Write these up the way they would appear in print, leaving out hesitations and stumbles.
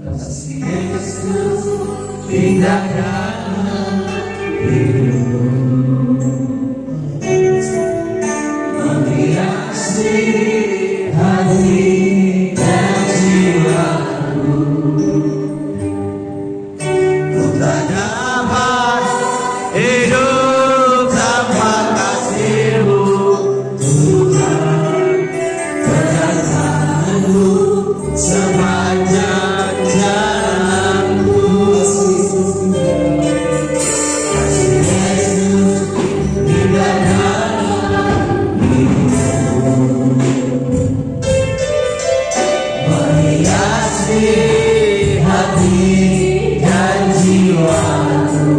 kasih Yesus pindahkan hidup, menghiasi hati dan jiwaku. Ku tak dapat hidup tanpa kasih-Mu, Tuhan. Kedatangan-Mu sepanjang jalanku. Kasih Yesus pindahkan hidup, menghiasi hati dan jiwaku.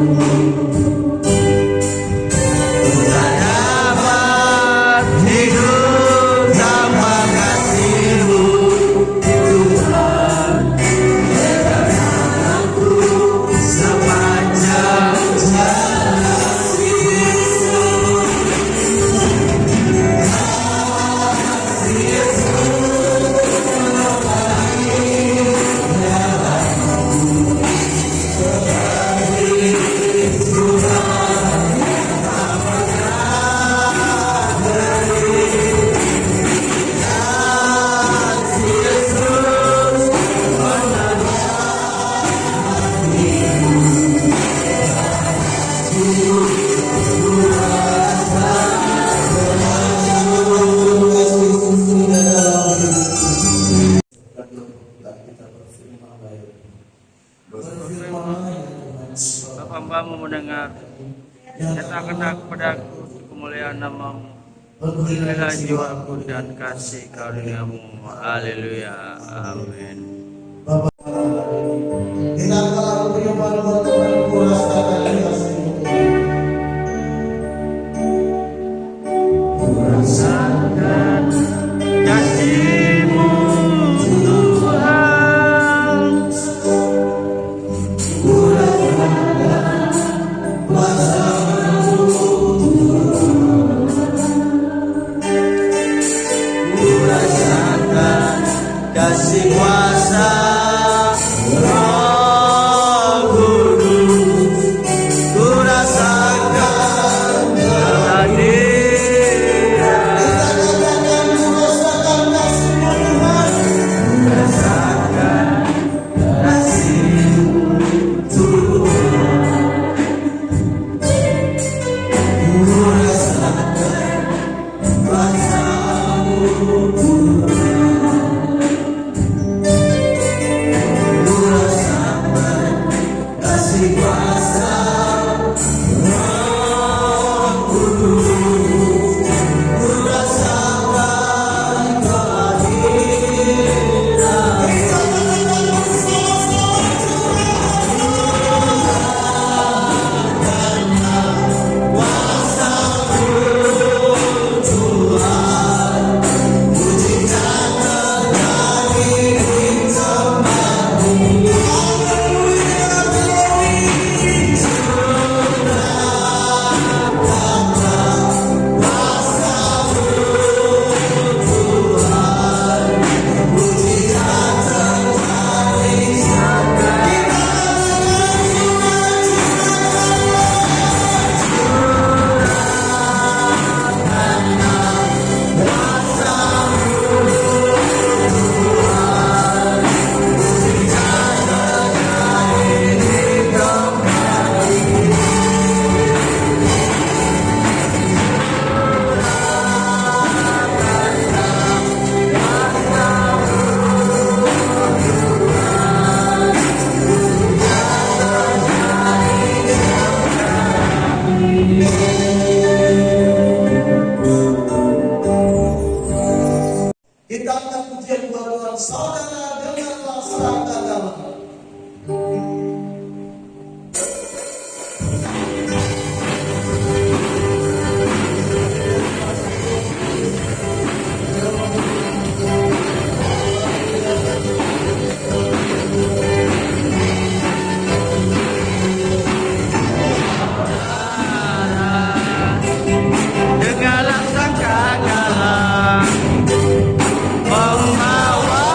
Ku tak dapat hidup tanpa kasih-Mu, Tuhan. Kedatangan-Mu sepanjang jalan. Hamba-Mu mendengar, nyatakanlah kepadaku kemuliaan nama-Mu, berilah jiwaku dan kasih karunia-Mu. Haleluya, amin. Kita telah beriman buat Tuhan, kurasakan kasih-Mu. Kurasakan kasih-Mu, Tuhan. Kurasakan kasih kuasa Roh Kudus, kurasakan kehadiran, kurasakan kasih-Mu, Tuhan. Kurasakan kuasa-Mu, Tuhan. Kurasakan kasih kuasa Roh Kudus, kurasakan kehadiran, Tuhan. Mujizat terjadi di tempat-Mu. Kita angkat pujian buat Tuhan. Saudara, dengarlah sabda dalam. Dengarlah sangkakala membawa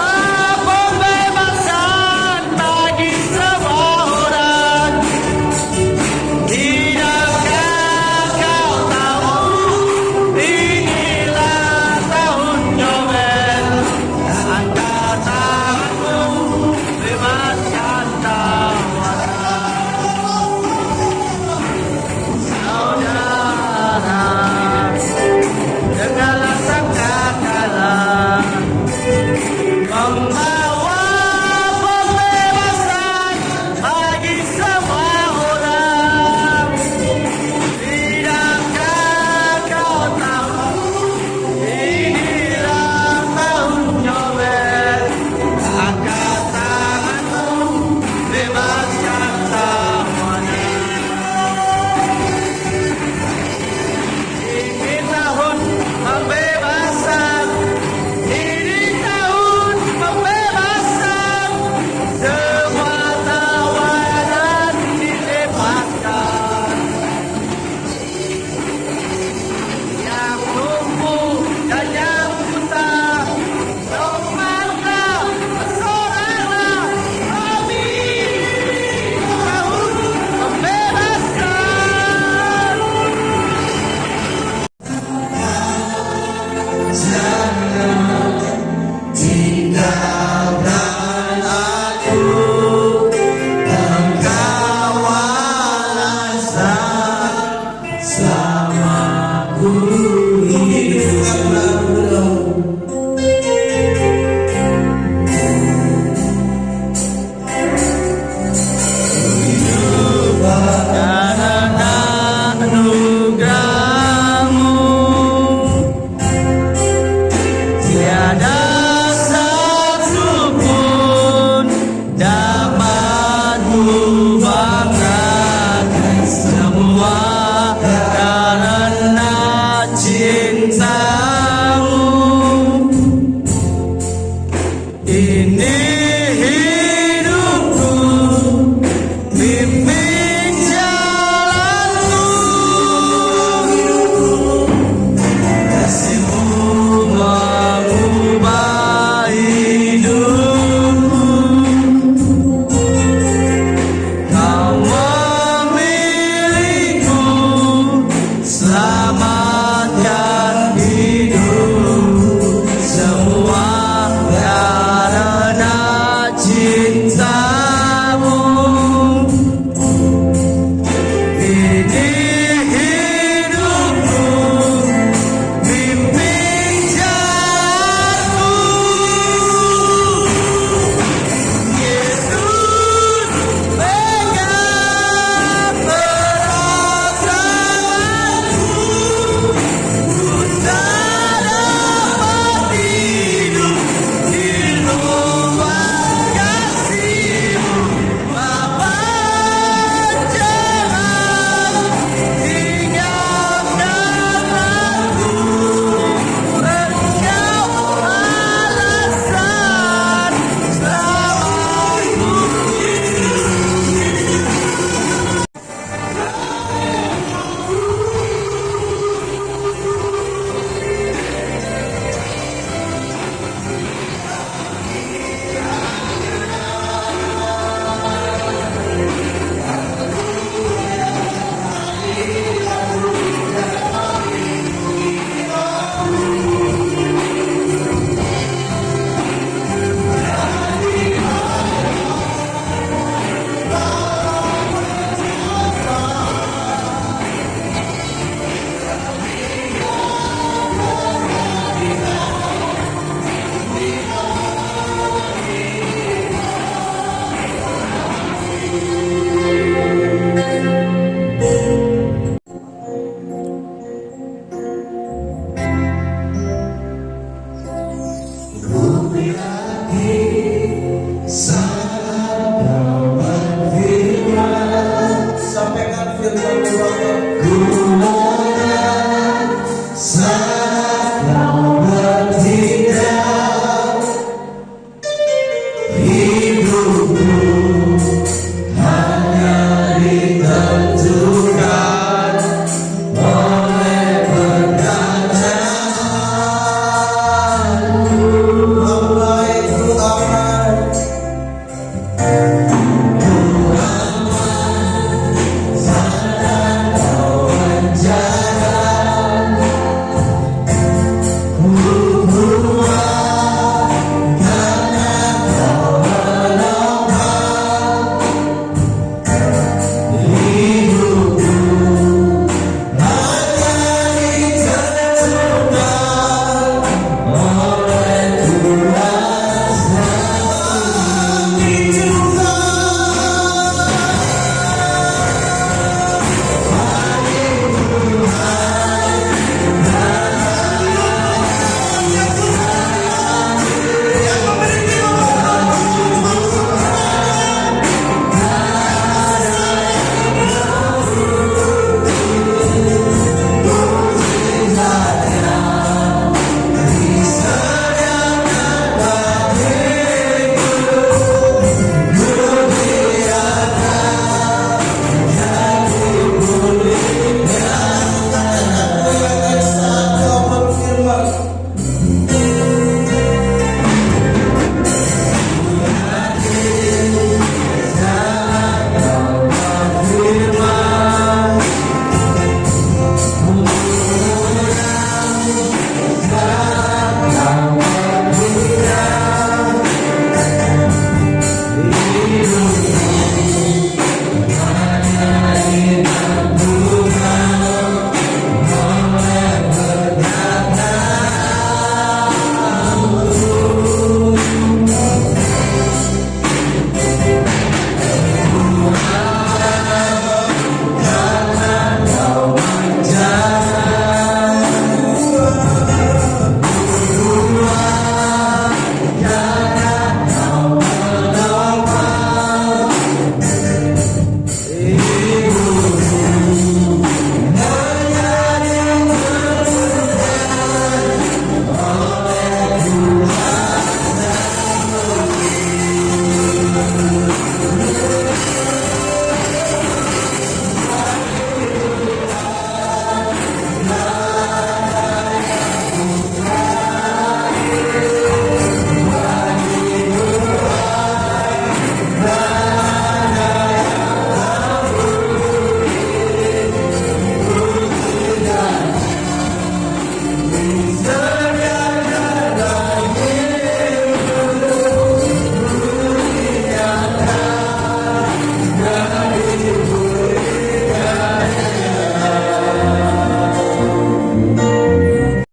yakin saat kau berfirman. Sampaikan firman Tuhan. Ku menang saat kau bertindak. Hidupku hanya ditentukan oleh perkataanmu. Mulai ku aman.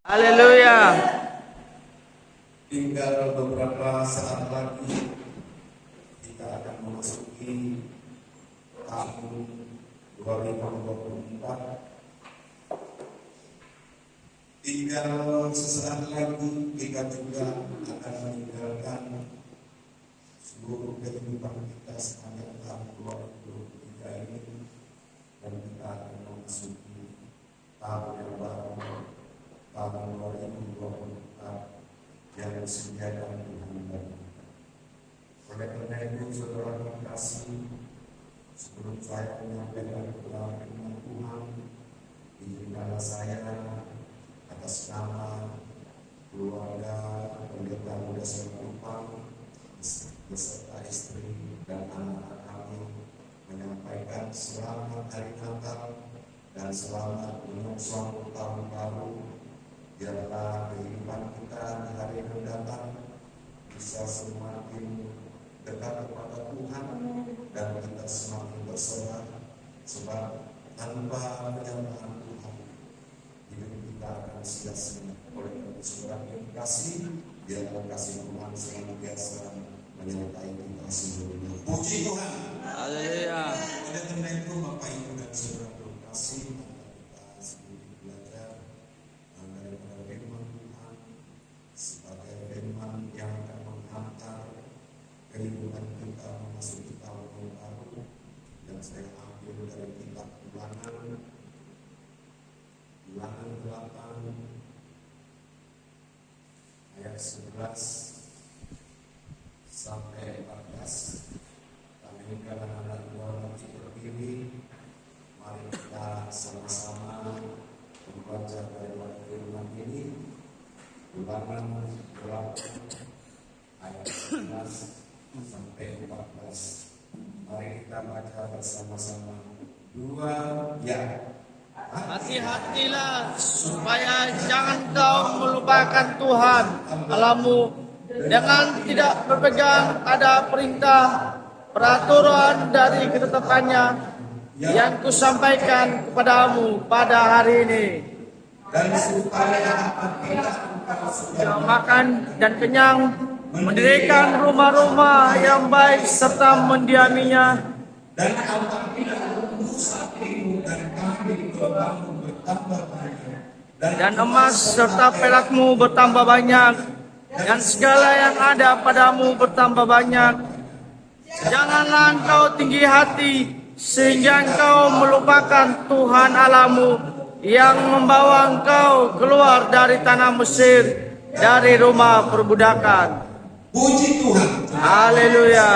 Haleluya. Tinggal beberapa saat lagi kita akan memasuki tahun 2024. Tinggal sesaat lagi kita juga akan meninggalkan seluruh kehidupan kita sepanjang tahun 2023 ini, dan kita akan memasuki tahun yang baru, tahun 2024 yang disediakan Tuhan bagi kita. Oleh karena itu, saudara terkasih, sebelum saya menyampaikan kebenaran firman Tuhan, izinkanlah saya atas nama keluarga pendeta muda Serpupang beserta istri dan anak-anak kami menyampaikan selamat hari Natal dan selamat menyongsong tahun baru. Biarlah kehidupan kita di hari yang mendatang bisa semakin dekat kepada Tuhan dan kita semakin berserah, sebab tanpa penyertaan Tuhan hidup kita akan sia-sia. Oleh karena saudara yang dikasih, biarlah kasih Tuhan senantiasa menyertai kita seluruhnya. Puji Tuhan. Haleluya. Oleh karena itu, Bapak Ibu dan saudara terkasih, kita sedikit belajar daripada firman Tuhan sebagai firman yang akan kita memasuki tahun yang baru, dan saya ambil dari kitab Ulangan 8 ayat 11 sampai 14. Kami anak Tuhan terpilih, mari kita sama-sama membaca dari firman ini. Ulangan 8 ayat 11 sampai 14. Mari kita baca bersama-sama. 2 ya. Hati-hatilah supaya jangan kau melupakan Tuhan Allahmu dengan tidak berpegang pada perintah peraturan dari ketetapannya yang kusampaikan kepadamu pada hari ini. Dan supaya apabila engkau sudah Makan dan kenyang, mendirikan rumah-rumah yang baik serta mendiaminya, dan apabila untuk sapimu dan kambing dombamu bertambah banyak, dan emas serta perakmu bertambah banyak, dan segala yang ada padamu bertambah banyak. Janganlah engkau tinggi hati sehingga engkau melupakan Tuhan Allahmu yang membawa engkau keluar dari tanah Mesir, dari rumah perbudakan. puji Tuhan. Haleluya.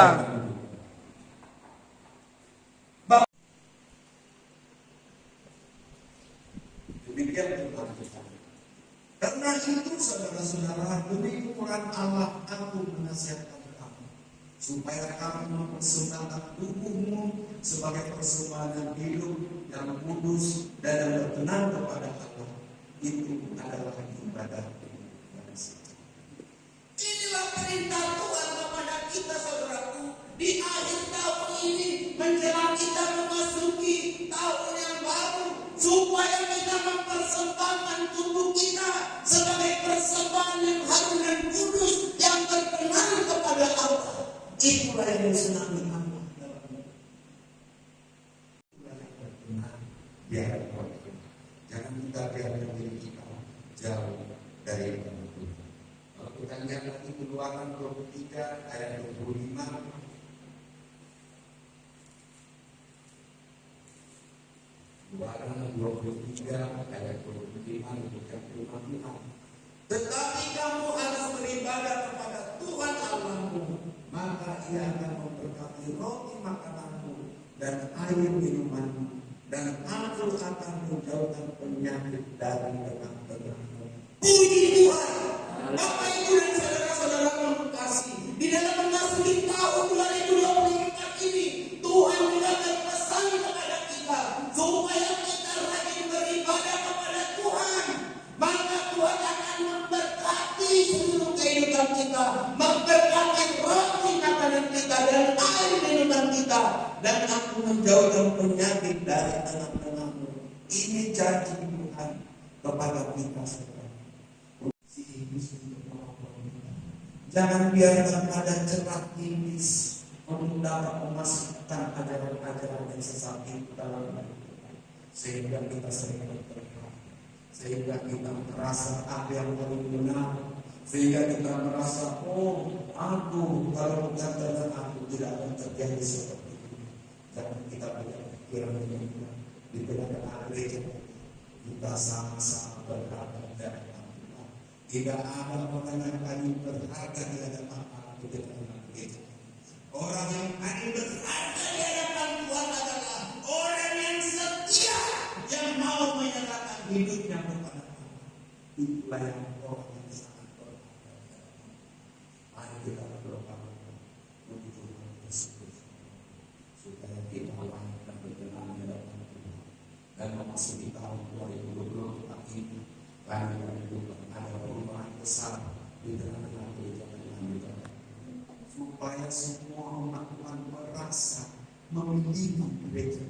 Demikian Tuhan kita. Karena itu saudara-saudara, demi Quran Allah aku menasihatkan kamu supaya kamu mempersembahkan tubuhmu sebagai persembahan yang hidup, yang kudus dan yang berkenan kepada Allah. Itu adalah ibadah. Inilah perintah Tuhan kepada kita, saudaraku, di akhir tahun ini menjelang kita memasuki tahun yang baru, supaya kita mempersembahkan tubuh kita sebagai persembahan yang harum dan kudus yang berkenan kepada Allah. Itulah yang disenangi Allah dalam hidup. Biar jangan kita biarkan diri kita jauh dari Allah. Kalau kita lihat lagi Keluaran 23 ayat 25. Keluaran 23 ayat 25 dan 25. Tetapi kamu harus beribadah kepada Tuhan Allahmu, Maka ia akan memberkati roti makananmu dan air minumanmu, dan aku akan menjauhkan penyakit dari tengah-tengahmu. puji Tuhan. Bapak Ibu dan saudara-saudara yang kekasih, di dalam memasuki tahun 2024 ini, Tuhan juga berpesan kepada kita supaya kita rajin beribadah kepada Tuhan. Maka Tuhan akan memberkati seluruh kehidupan kita, memberkati roti makanan kita dan air minuman kita, Dan aku menjauhkan penyakit dari tengah-tengahmu. Ini janji Tuhan kepada kita semua. Jangan biarkan ada celah tipis untuk dapat memasukkan ajaran-ajaran yang sesat itu dalam hidup kita, sehingga kita sering berterima, sehingga kita merasa apa yang paling benar, sehingga kita merasa kalau bukan dengan aku tidak akan terjadi seperti ini. Jangan kita berpikiran demikian. Di tengah-tengah gereja kita sama-sama berkata dan tidak ada orang yang paling berharga di hadapan Allah di tengah gereja. Orang yang paling berharga di hadapan Tuhan adalah orang yang setia, yang mau menyerahkan hidupnya kepada Allah. Itulah yang orang yang sangat berharga. Mari kita berdoa untuk Tuhan tersebut, supaya kita lahir dan berkenan di hadapan Tuhan dan memasuki tahun 2024 ini. Kami menentukan ada perubahan besar di tengah-tengah gereja kita, supaya semua umat Tuhan merasa memiliki gereja,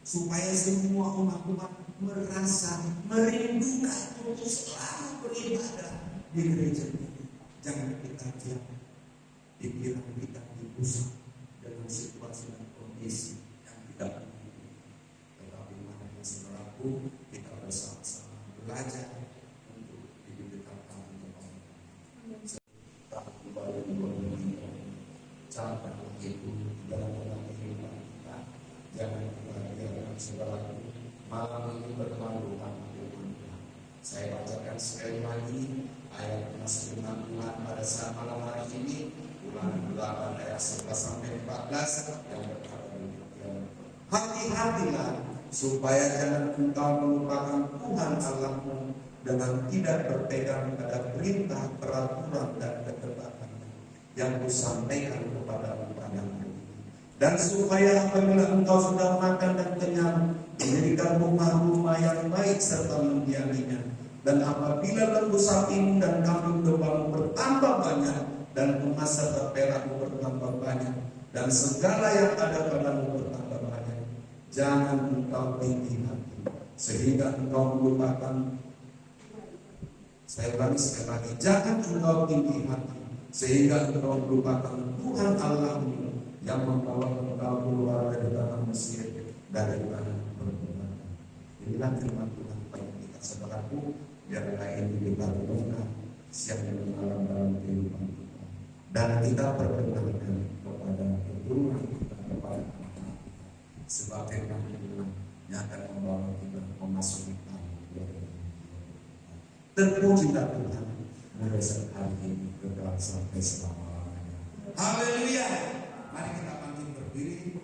supaya semua umat Tuhan merasa merindukan untuk selalu beribadah di gereja ini. Jangan kita diam, pikiran kita diusap dengan situasi dan kondisi yang tidak memiliki. Tetapi marilah saudaraku, kita bersama-sama belajar untuk hidup dekat kepada Allah. Cara itu dalam kehidupan kita. Jangan biarkan saudaraku malam ini berkelanjutan firman Tuhan. Saya bacakan sekali lagi ayat firman Tuhan pada saat malam hari ini, Ulangan 8 ayat 11 sampai 14 yang berkata demikian. Hati-hatilah supaya jangan engkau melupakan Tuhan Allahmu dengan tidak berpegang pada perintah, peraturan dan ketetapan yang kusampaikan kepadamu pada hari ini. Dan supaya apabila engkau sudah makan dan kenyang, mendirikan rumah-rumah yang baik serta mendiaminya. Dan apabila lembu sapimu dan kambing dombamu bertambah banyak, dan emas serta perakmu bertambah banyak, dan segala yang ada padamu bertambah banyak, jangan engkau tinggi hati, sehingga engkau melupakan. Saya ulangi sekali lagi, jangan engkau tinggi hati, sehingga engkau melupakan Tuhan Allahmu yang membawa engkau keluar dari tanah Mesir, dari tanah perbudakan. Inilah firman Tuhan bagi kita saudaraku, biarlah ini kita renungkan siang dan malam dalam kehidupan kita. Dan kita perkenalkan kepada keturunan kita, kepada anak-anak kita, sebab firman Tuhan yang akan membawa kita memasuki tahun 2024. Terpujilah Tuhan mulai saat hari ini kekal sampai selama-lamanya. Haleluya. Mari kita bangkit berdiri.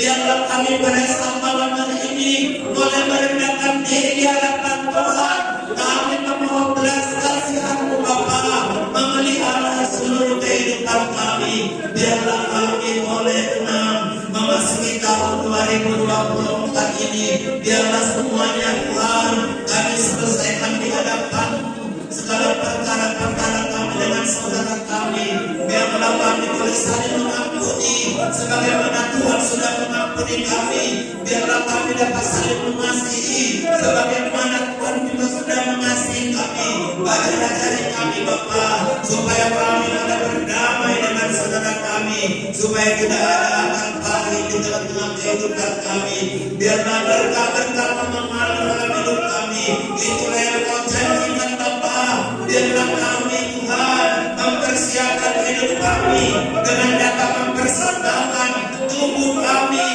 Biarlah kami pada malam hari ini boleh merendahkan diri di hadapan Tuhan. Kami memohon belas kasihan-Mu Bapa, memelihara seluruh kehidupan kami. Biarlah kami boleh tenang memasuki tahun 2024 ini. Biarlah semuanya Tuhan kami selesaikan di hadapan-Mu. Segala perkara-perkara kami dengan saudara kami, biarlah kami boleh saling mengampuni sebagaimana Tuhan sudah mengampuni kami. Biarlah kami dapat saling mengasihi sebagaimana Tuhan juga sudah mengasihi kami. Ajari kami Bapa, supaya kami ada berdamai dengan saudara kami, supaya tidak ada akal pahit di tengah-tengah kehidupan kami. Biarlah berkah-berkah mengalir dalam hidup kami. Itulah yang Kau janjikan Bapa. Biarlah kami Tuhan mempersiapkan hidup kami dengan dapat mempersembahkan tubuh kami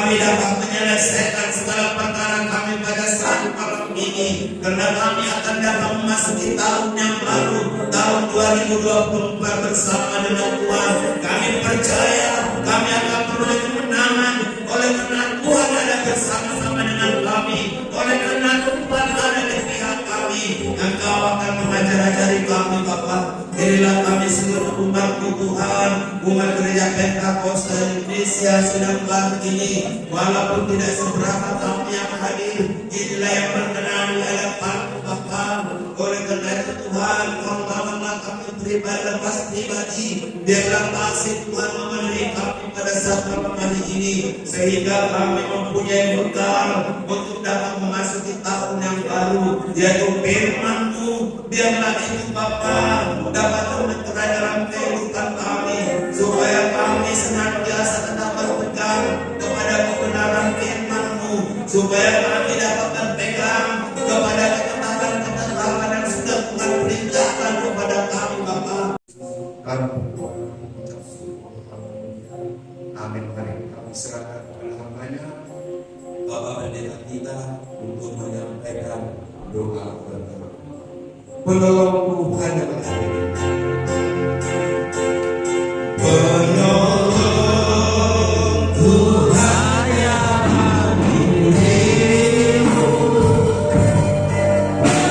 kami dapat menyelesaikan segala perkara kami pada saat malam ini, karena kami akan dapat memasuki tahun yang baru, tahun 2024 bersama dengan Tuhan. Kami percaya kami akan peroleh kemenangan oleh karena Tuhan ada bersama-sama dengan kami, oleh karena Tuhan ada di pihak kami. Engkau akan mengajari kami Bapa. Berilah kami seluruh umat-Mu Tuhan, umat gereja Pentakosta Indonesia sedang pagi ini, walaupun tidak seberapa kami yang hadir, inilah yang berkenan di hadapan-Mu Bapa. Oleh karena itu Tuhan, tolonglah kami pribadi, biarlah kasih Tuhan memenuhi kami pada saat malam hari ini, sehingga kami mempunyai bekal untuk dapat memasuki tahun yang baru, yaitu firman-Mu. Biarlah itu Bapa dapat terbentuk dalam kehidupan kami, supaya kami senantiasa tetap berpegang kepada kebenaran firman-Mu, supaya kami dapat berpegang kepada ketetapan-ketetapan yang sudah Tuhan perintahkan kepada kami Bapa. Amin. Mari kami serahkan kepada hamba-Nya Bapak Pendeta kita untuk menyampaikan doa berdoa. Penolong Tuhan yang berhati. Penolong Tuhan yang menghidupmu, Tuhan yang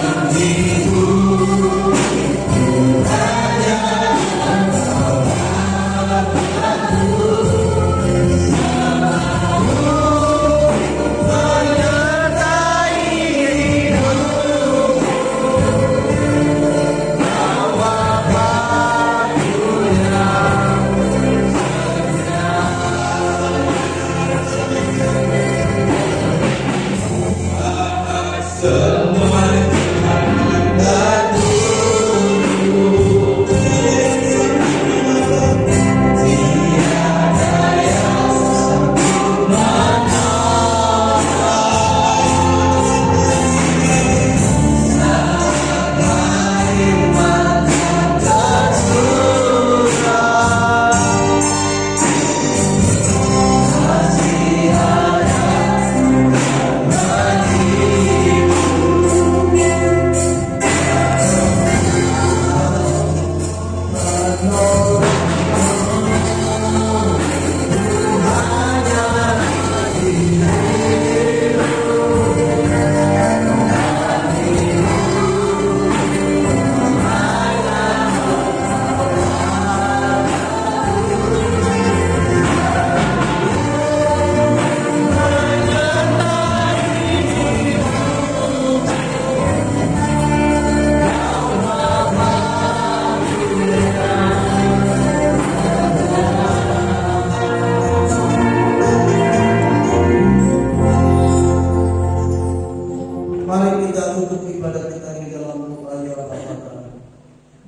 Mari kita tutup ibadah kita di dalam doa ya Bapa.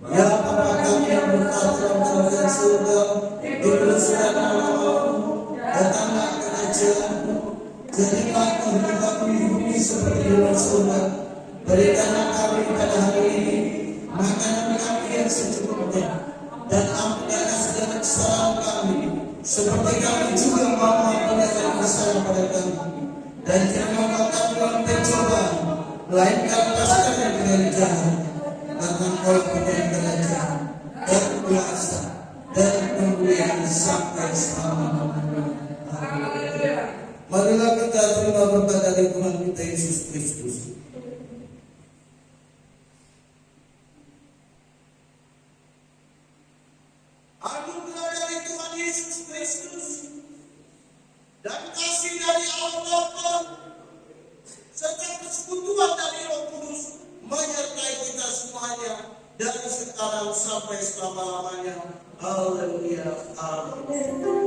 Ya Bapa kami yang berkat dalam kerajaan surga, dituliskan nama-Mu, datanglah kerajaan-Mu, jadilah kehendak kami di bumi seperti di dalam surga. Berikanlah kami pada hari ini makanan kami yang secukupnya, dan ampunilah segala kesalahan kami, seperti kami juga mengampuni yang bersalah pada kami. Dan jangan membawa kami dalam pencobaan, melainkan lepaskan dari jahat, karena Engkau punya kerajaan dan kuasa dan kemuliaan sampai selama-lamanya. Amin. Marilah kita terima berkat dari Tuhan kita Yesus Kristus. Anugerah dari Tuhan Yesus Kristus dan kasih dari Allah Bapa serta persekutuan dari Roh Kudus menyertai kita semuanya dari sekarang sampai selama-lamanya. Haleluya. Amin.